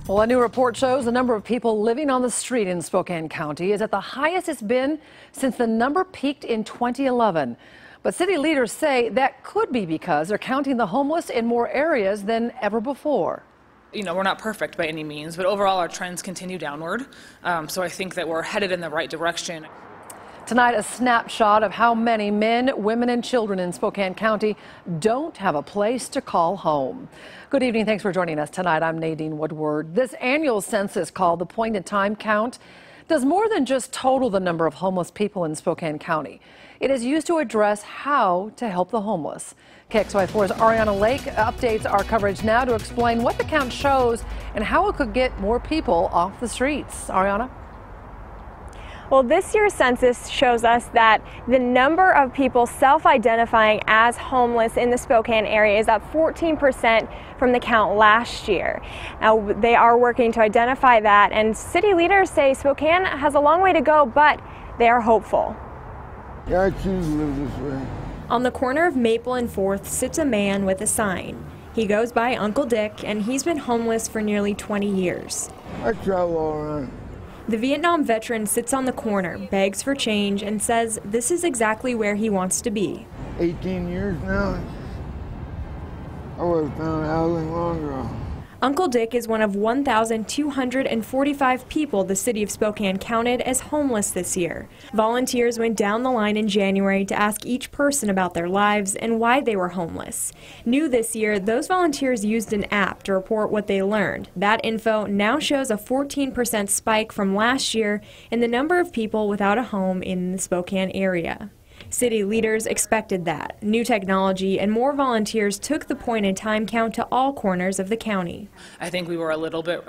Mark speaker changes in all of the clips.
Speaker 1: Well, a new report shows the number of people living on the street in Spokane County is at the highest it's been since the number peaked in 2011. But city leaders say that could be because they're counting the homeless in more areas than ever before.
Speaker 2: We're not perfect by any means, but overall our trends continue downward. So I think that we're headed in the right direction.
Speaker 1: Tonight, a snapshot of how many men, women, and children in Spokane County don't have a place to call home. Good evening. Thanks for joining us tonight. I'm Nadine Woodward. This annual census, called the point-in-time count, does more than just total the number of homeless people in Spokane County. It is used to address how to help the homeless. KXLY4's Ariana Lake updates our coverage now to explain what the count shows and how it could get more people off the streets. Ariana?
Speaker 3: Well, this year's census shows us that the number of people self-identifying as homeless in the Spokane area is up 14% from the count last year. Now, they are working to identify that, and city leaders say Spokane has a long way to go, but they are hopeful.
Speaker 4: Yeah, I choose to live this way.
Speaker 3: On the corner of Maple and 4th sits a man with a sign. He goes by Uncle Dick, and he's been homeless for nearly 20 years.
Speaker 4: I travel all around.
Speaker 3: The Vietnam veteran sits on the corner, begs for change, and says this is exactly where he wants to be.
Speaker 4: 18 years now. I would have found housing long ago.
Speaker 3: Uncle Dick is one of 1,245 people the city of Spokane counted as homeless this year. Volunteers went down the line in January to ask each person about their lives and why they were homeless. New this year, those volunteers used an app to report what they learned. That info now shows a 14% spike from last year in the number of people without a home in the Spokane area. City leaders expected that. New technology and more volunteers took the point-in-time count to all corners of the county.
Speaker 2: I think we were a little bit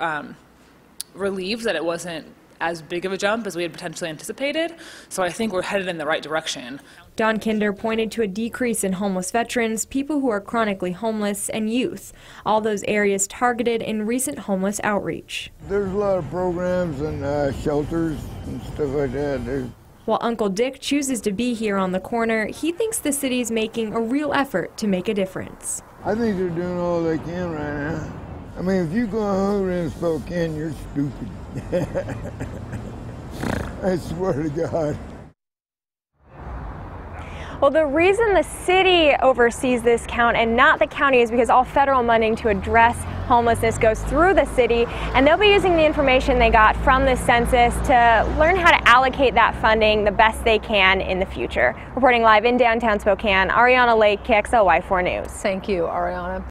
Speaker 2: relieved that it wasn't as big of a jump as we had potentially anticipated, so I think we're headed in the right direction.
Speaker 3: Don Kinder pointed to a decrease in homeless veterans, people who are chronically homeless, and youth, all those areas targeted in recent homeless outreach.
Speaker 4: There's a lot of programs and shelters and stuff like that.
Speaker 3: While Uncle Dick chooses to be here on the corner, he thinks the city's making a real effort to make a difference.
Speaker 4: I think they're doing all they can right now. I mean, if you go hungry in Spokane, you're stupid. I swear to God.
Speaker 3: Well, the reason the city oversees this count and not the county is because all federal money to address homelessness goes through the city, and they'll be using the information they got from this census to learn how to allocate that funding the best they can in the future. Reporting live in downtown Spokane, Ariana Lake, KXLY4 News.
Speaker 1: Thank you, Ariana.